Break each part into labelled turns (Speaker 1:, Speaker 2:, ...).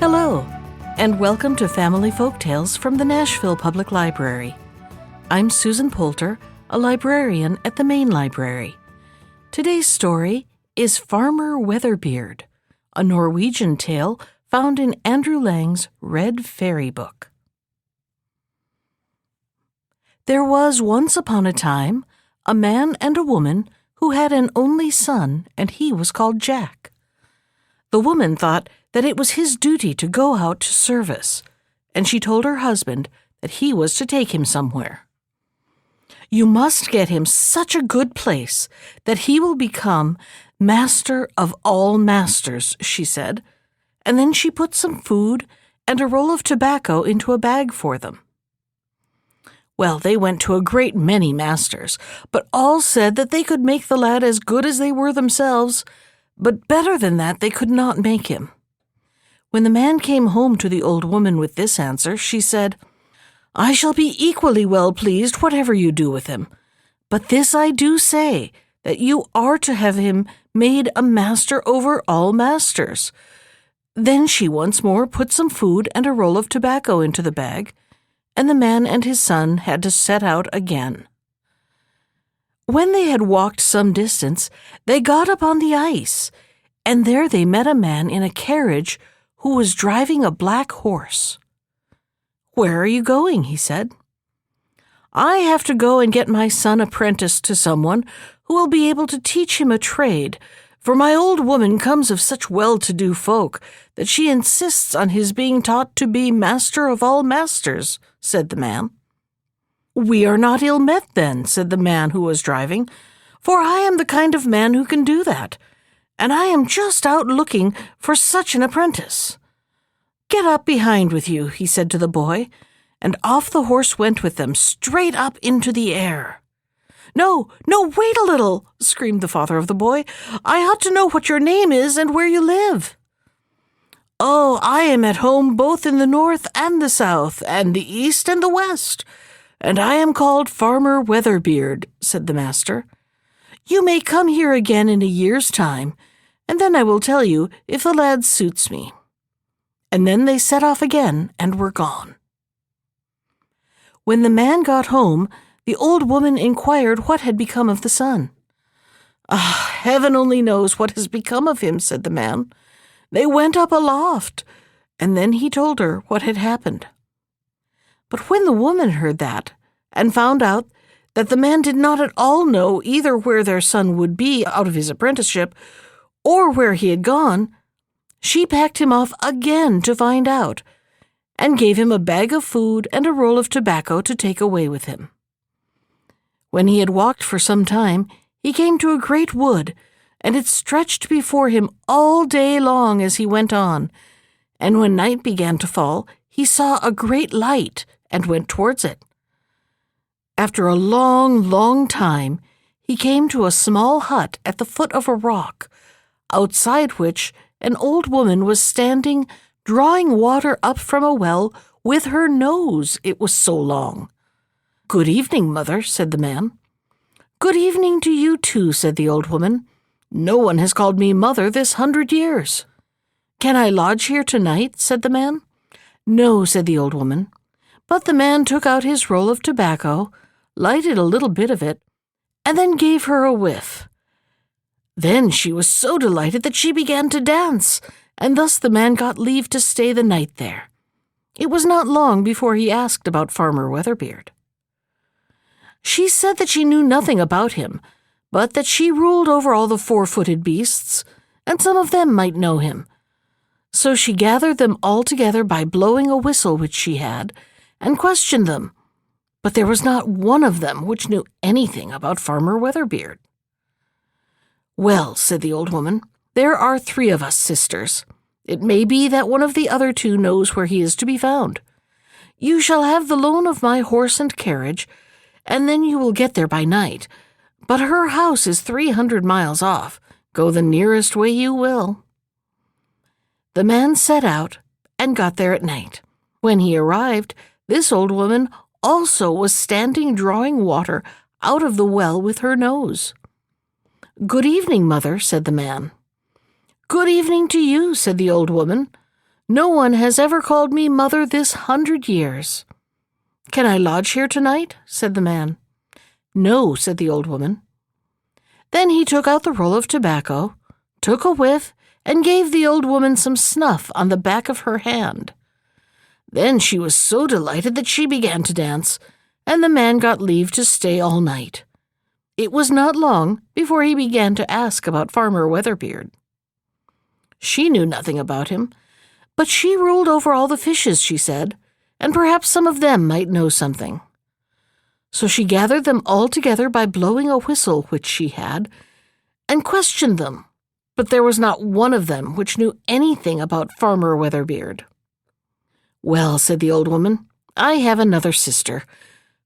Speaker 1: Hello, and welcome to Family Folktales from the Nashville Public Library. I'm Susan Poulter, a librarian at the main library. Today's story is Farmer Weatherbeard, a Norwegian tale found in Andrew Lang's Red Fairy Book. There was once upon a time a man and a woman who had an only son, and he was called Jack. The woman thought that it was his duty to go out to service, and she told her husband that he was to take him somewhere. "You must get him such a good place that he will become master of all masters," she said, and then she put some food and a roll of tobacco into a bag for them. Well, they went to a great many masters, but all said that they could make the lad as good as they were themselves, but better than that they could not make him. When the man came home to the old woman with this answer, she said, "I shall be equally well pleased whatever you do with him. But this I do say, that you are to have him made a master over all masters." Then she once more put some food and a roll of tobacco into the bag, and the man and his son had to set out again. When they had walked some distance, they got up on the ice, and there they met a man in a carriage who was driving a black horse. "Where are you going?" he said. "I have to go and get my son apprenticed to someone who will be able to teach him a trade, for my old woman comes of such well-to-do folk that she insists on his being taught to be master of all masters," said the man. "We are not ill met then," said the man who was driving, "for I am the kind of man who can do that, and I am just out looking for such an apprentice. Get up behind with you," he said to the boy, and off the horse went with them, straight up into the air. No, wait a little," screamed the father of the boy. "I ought to know what your name is and where you live." "Oh, I am at home both in the north and the south, and the east and the west, and I am called Farmer Weatherbeard," said the master. "You may come here again in a year's time, and then I will tell you if the lad suits me." And then they set off again and were gone. When the man got home, the old woman inquired what had become of the son. Heaven only knows what has become of him," said the man. "They went up aloft," and then he told her what had happened. But when the woman heard that, and found out that the man did not at all know either where their son would be out of his apprenticeship, or where he had gone, she packed him off again to find out, and gave him a bag of food and a roll of tobacco to take away with him. When he had walked for some time, he came to a great wood, and it stretched before him all day long as he went on, and when night began to fall, he saw a great light and went towards it. After a long, long time, he came to a small hut at the foot of a rock, outside which an old woman was standing, drawing water up from a well with her nose, it was so long. "Good evening, mother," said the man. "Good evening to you too," said the old woman. "No one has called me mother this 100 years. "Can I lodge here tonight?" said the man. "No," said the old woman. But the man took out his roll of tobacco, lighted a little bit of it, and then gave her a whiff. Then she was so delighted that she began to dance, and thus the man got leave to stay the night there. It was not long before he asked about Farmer Weatherbeard. She said that she knew nothing about him, but that she ruled over all the four-footed beasts, and some of them might know him. So she gathered them all together by blowing a whistle which she had, and questioned them, but there was not one of them which knew anything about Farmer Weatherbeard. "Well," said the old woman, "there are 3 of us sisters. It may be that one of the other 2 knows where he is to be found. You shall have the loan of my horse and carriage, and then you will get there by night. But her house is 300 miles off. Go the nearest way you will." The man set out and got there at night. When he arrived, this old woman also was standing drawing water out of the well with her nose. "Good evening, mother," said the man. "Good evening to you," said the old woman. No one has ever called me mother this 100 years. Can I lodge here tonight? Said the man. No, said the old woman. Then he took out the roll of tobacco, took a whiff, and gave the old woman some snuff on the back of her hand. Then she was so delighted that she began to dance, and the man got leave to stay all night. It was not long before he began to ask about Farmer Weatherbeard. She knew nothing about him, but she ruled over all the fishes, she said, and perhaps some of them might know something. So she gathered them all together by blowing a whistle which she had, and questioned them, but there was not one of them which knew anything about Farmer Weatherbeard. Well, said the old woman, I have another sister.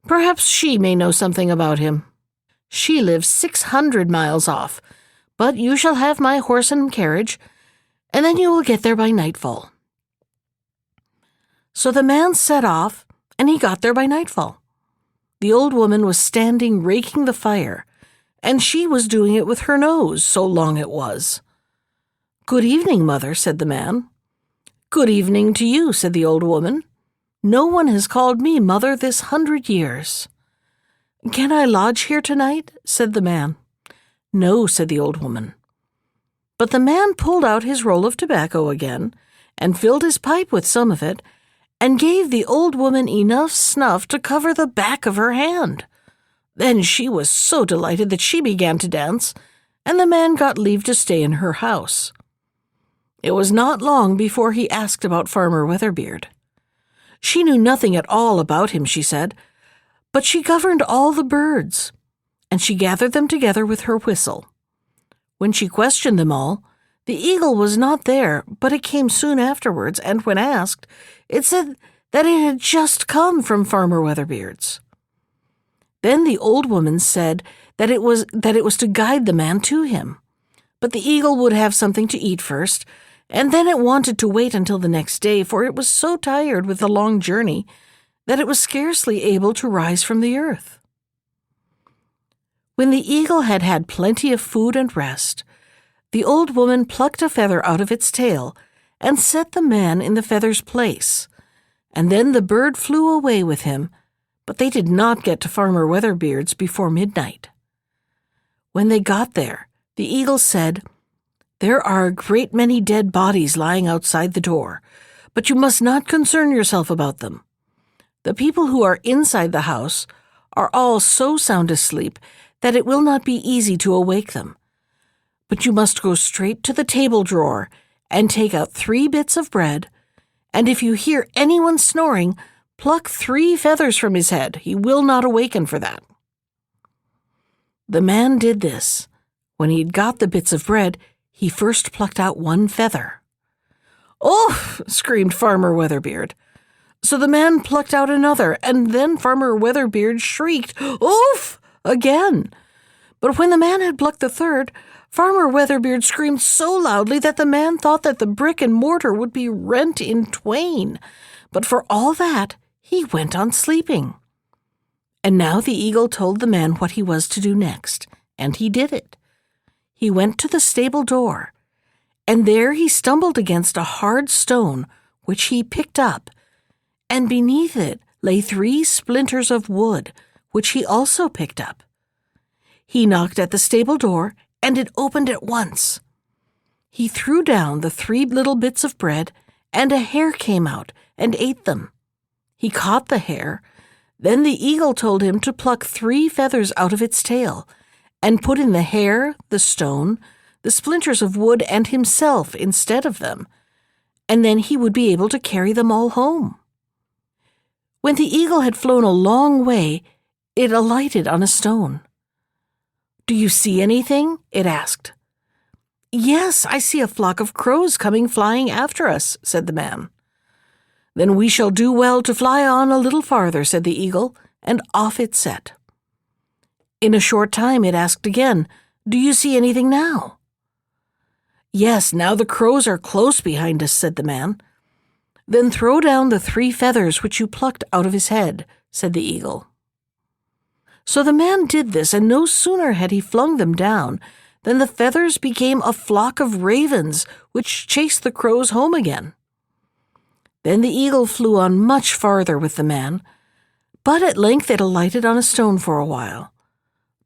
Speaker 1: Perhaps she may know something about him. She lives 600 miles off, but you shall have my horse and carriage, and then you will get there by nightfall. So the man set off, and he got there by nightfall. The old woman was standing raking the fire, and she was doing it with her nose, so long it was. Good evening, mother, said the man. Good evening to you, said the old woman. No one has called me mother this 100 years. Can I lodge here tonight? Said the man. No, said the old woman. But the man pulled out his roll of tobacco again, and filled his pipe with some of it, and gave the old woman enough snuff to cover the back of her hand. Then she was so delighted that she began to dance, and the man got leave to stay in her house. It was not long before he asked about Farmer Weatherbeard. She knew nothing at all about him, she said, but she governed all the birds, and she gathered them together with her whistle. When she questioned them all, the eagle was not there, but it came soon afterwards, and when asked, it said that it had just come from Farmer Weatherbeard's. Then the old woman said that it was to guide the man to him, but the eagle would have something to eat first, and then it wanted to wait until the next day, for it was so tired with the long journey that it was scarcely able to rise from the earth. When the eagle had had plenty of food and rest, the old woman plucked a feather out of its tail and set the man in the feather's place, and then the bird flew away with him, but they did not get to Farmer Weatherbeard's before midnight. When they got there, the eagle said, There are a great many dead bodies lying outside the door, but you must not concern yourself about them. The people who are inside the house are all so sound asleep that it will not be easy to awake them. But you must go straight to the table drawer and take out 3 bits of bread, and if you hear anyone snoring, pluck 3 feathers from his head. He will not awaken for that. The man did this. When he had got the bits of bread, he first plucked out 1 feather. "Oh!" screamed Farmer Weatherbeard. So the man plucked out another, and then Farmer Weatherbeard shrieked, "Oof!" again. But when the man had plucked the third, Farmer Weatherbeard screamed so loudly that the man thought that the brick and mortar would be rent in twain. But for all that, he went on sleeping. And now the eagle told the man what he was to do next, and he did it. He went to the stable door, and there he stumbled against a hard stone, which he picked up, and beneath it lay 3 splinters of wood, which he also picked up. He knocked at the stable door, and it opened at once. He threw down the 3 little bits of bread, and a hare came out and ate them. He caught the hare. Then the eagle told him to pluck 3 feathers out of its tail, and put in the hare, the stone, the splinters of wood, and himself instead of them, and then he would be able to carry them all home. When the eagle had flown a long way, it alighted on a stone. "Do you see anything?" it asked. "Yes, I see a flock of crows coming flying after us," said the man. "Then we shall do well to fly on a little farther," said the eagle, and off it set. In a short time it asked again, "Do you see anything now?" "Yes, now the crows are close behind us," said the man. "Then throw down the 3 feathers which you plucked out of his head," said the eagle. So the man did this, and no sooner had he flung them down than the feathers became a flock of ravens, which chased the crows home again. Then the eagle flew on much farther with the man, but at length it alighted on a stone for a while.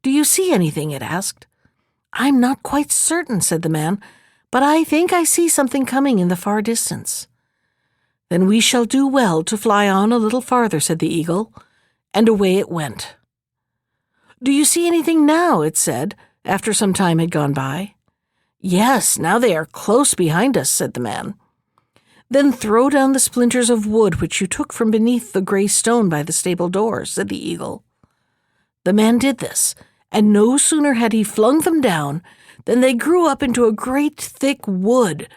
Speaker 1: "Do you see anything?" it asked. "I'm not quite certain," said the man, "but I think I see something coming in the far distance." "Then we shall do well to fly on a little farther," said the eagle, and away it went. "Do you see anything now?" it said, after some time had gone by. "Yes, now they are close behind us," said the man. "Then throw down the splinters of wood which you took from beneath the gray stone by the stable door," said the eagle. The man did this, and no sooner had he flung them down than they grew up into a great thick wood,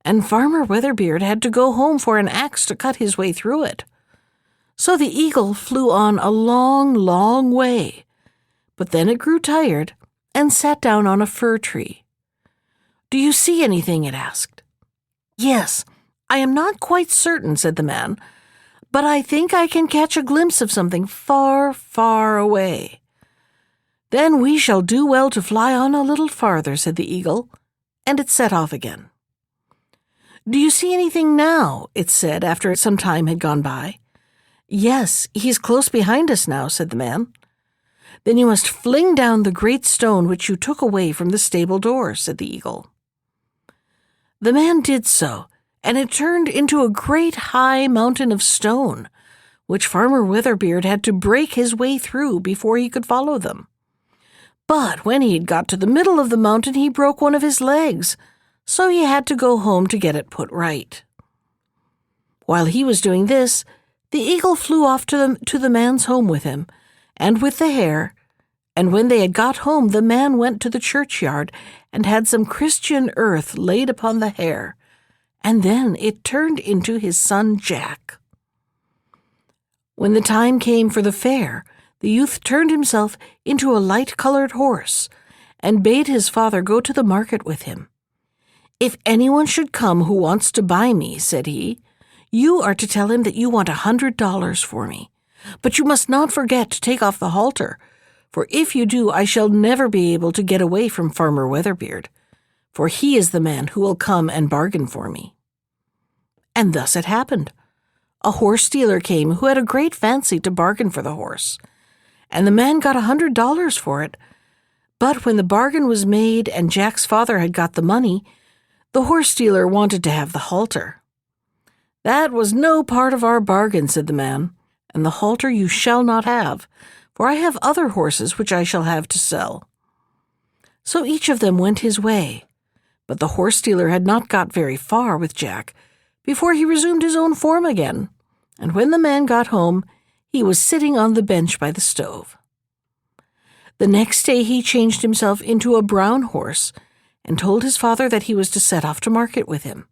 Speaker 1: and Farmer Weatherbeard had to go home for an axe to cut his way through it. So the eagle flew on a long, long way, but then it grew tired and sat down on a fir tree. "Do you see anything?" it asked. "Yes, I am not quite certain," said the man, "but I think I can catch a glimpse of something far, far away." "Then we shall do well to fly on a little farther," said the eagle, and it set off again. "Do you see anything now?" it said after some time had gone by. "Yes, he's close behind us now," said the man. "Then you must fling down the great stone which you took away from the stable door," said the eagle. The man did so, and it turned into a great high mountain of stone, which Farmer Weatherbeard had to break his way through before he could follow them. But when he had got to the middle of the mountain, he broke one of his legs, so he had to go home to get it put right. While he was doing this, the eagle flew off to the man's home with him, and with the hare, and when they had got home, the man went to the churchyard and had some Christian earth laid upon the hare, and then it turned into his son Jack. When the time came for the fair, the youth turned himself into a light-colored horse, and bade his father go to the market with him. "If anyone should come who wants to buy me," said he, "you are to tell him that you want $100 for me. But you must not forget to take off the halter, for if you do, I shall never be able to get away from Farmer Weatherbeard, for he is the man who will come and bargain for me." And thus it happened. A horse-dealer came who had a great fancy to bargain for the horse, and the man got $100 for it. But when the bargain was made and Jack's father had got the money, the horse-dealer wanted to have the halter. "That was no part of our bargain," said the man, "and the halter you shall not have, for I have other horses which I shall have to sell." So each of them went his way, but the horse-dealer had not got very far with Jack before he resumed his own form again, and when the man got home, he was sitting on the bench by the stove. The next day he changed himself into a brown horse and told his father that he was to set off to market with him.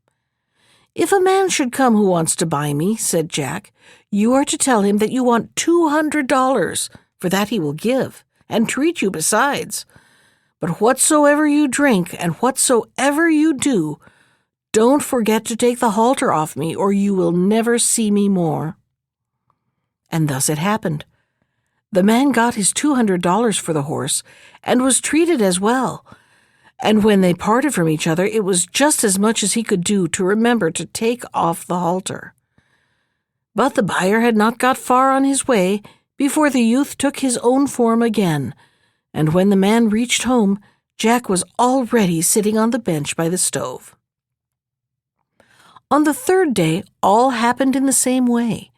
Speaker 1: "If a man should come who wants to buy me," said Jack, "you are to tell him that you want $200, for that he will give, and treat you besides. But whatsoever you drink and whatsoever you do, don't forget to take the halter off me, or you will never see me more." And thus it happened. The man got his $200 for the horse, and was treated as well, and when they parted from each other, it was just as much as he could do to remember to take off the halter. But the buyer had not got far on his way before the youth took his own form again, and when the man reached home, Jack was already sitting on the bench by the stove. On the third day, all happened in the same way.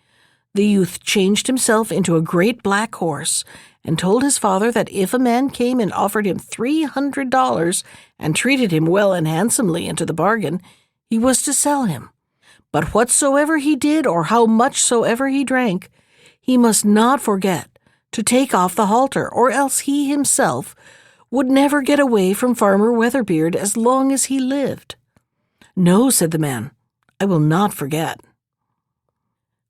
Speaker 1: The youth changed himself into a great black horse, and told his father that if a man came and offered him $300 and treated him well and handsomely into the bargain, he was to sell him. But whatsoever he did, or how much soever he drank, he must not forget to take off the halter, or else he himself would never get away from Farmer Weatherbeard as long as he lived. "No," said the man, "I will not forget."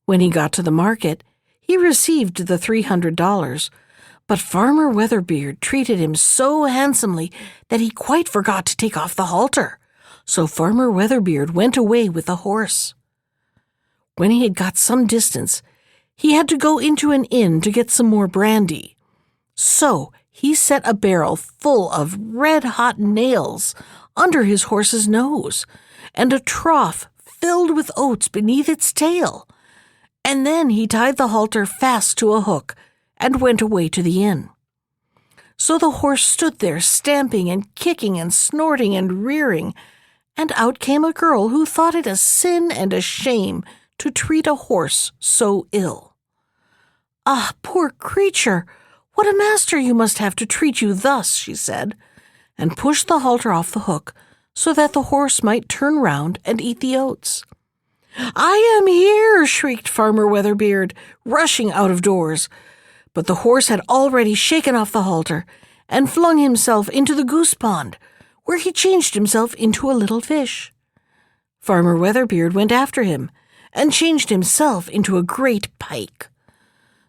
Speaker 1: When he got to the market, he received the $300, but Farmer Weatherbeard treated him so handsomely that he quite forgot to take off the halter. So Farmer Weatherbeard went away with the horse. When he had got some distance, he had to go into an inn to get some more brandy. So he set a barrel full of red-hot nails under his horse's nose, and a trough filled with oats beneath its tail. And then he tied the halter fast to a hook and went away to the inn. So the horse stood there, stamping and kicking and snorting and rearing, and out came a girl who thought it a sin and a shame to treat a horse so ill. "Ah, poor creature, what a master you must have to treat you thus," she said, and pushed the halter off the hook so that the horse might turn round and eat the oats. "I am here," shrieked Farmer Weatherbeard, rushing out of doors. But the horse had already shaken off the halter and flung himself into the goose pond, where he changed himself into a little fish. Farmer Weatherbeard went after him and changed himself into a great pike.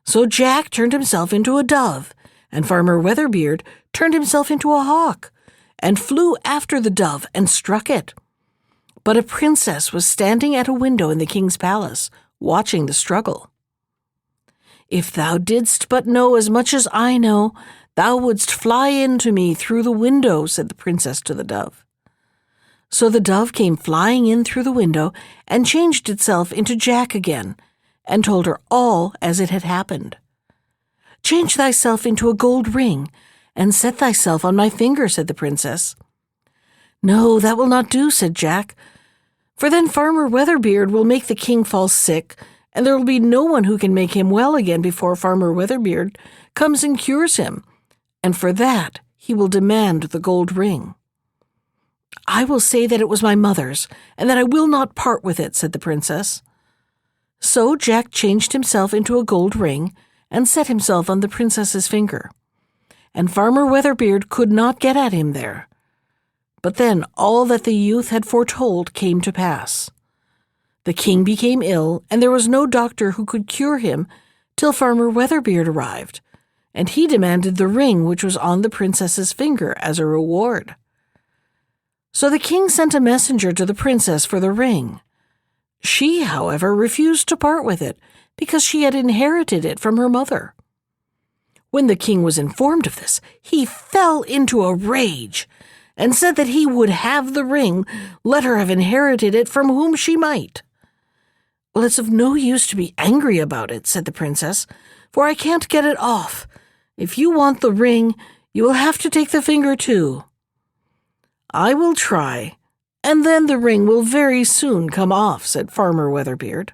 Speaker 1: So Jack turned himself into a dove, and Farmer Weatherbeard turned himself into a hawk, and flew after the dove and struck it. But a princess was standing at a window in the king's palace, watching the struggle. "If thou didst but know as much as I know, thou wouldst fly in to me through the window," said the princess to the dove. So the dove came flying in through the window and changed itself into Jack again, and told her all as it had happened. "Change thyself into a gold ring, and set thyself on my finger," said the princess. "No, that will not do," said Jack, "for then Farmer Weatherbeard will make the king fall sick, and there will be no one who can make him well again before Farmer Weatherbeard comes and cures him, and for that he will demand the gold ring." "I will say that it was my mother's, and that I will not part with it," said the princess. So Jack changed himself into a gold ring and set himself on the princess's finger, and Farmer Weatherbeard could not get at him there. But then all that the youth had foretold came to pass. The king became ill, and there was no doctor who could cure him till Farmer Weatherbeard arrived, and he demanded the ring which was on the princess's finger as a reward. So the king sent a messenger to the princess for the ring. She, however, refused to part with it because she had inherited it from her mother. When the king was informed of this, he fell into a rage and said that he would have the ring, let her have inherited it from whom she might. "Well, it's of no use to be angry about it," said the princess, "for I can't get it off. If you want the ring, you will have to take the finger too." "I will try, and then the ring will very soon come off," said Farmer Weatherbeard.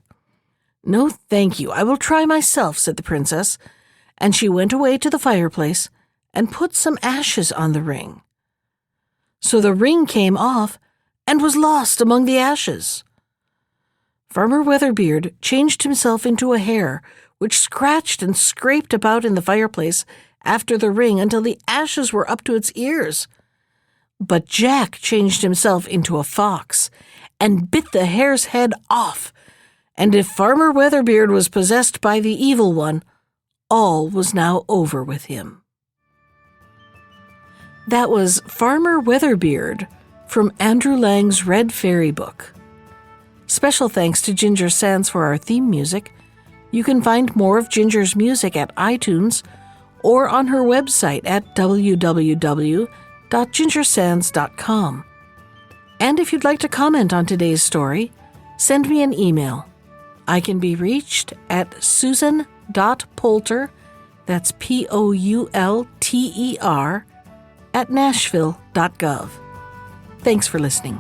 Speaker 1: "No, thank you, I will try myself," said the princess, and she went away to the fireplace and put some ashes on the ring. So the ring came off and was lost among the ashes. Farmer Weatherbeard changed himself into a hare, which scratched and scraped about in the fireplace after the ring until the ashes were up to its ears. But Jack changed himself into a fox and bit the hare's head off, and if Farmer Weatherbeard was possessed by the evil one, all was now over with him. That was Farmer Weatherbeard from Andrew Lang's Red Fairy Book. Special thanks to Ginger Sands for our theme music. You can find more of Ginger's music at iTunes or on her website at www.gingersands.com. And if you'd like to comment on today's story, send me an email. I can be reached at susan.poulter, that's Poulter, @nashville.gov. Thanks for listening.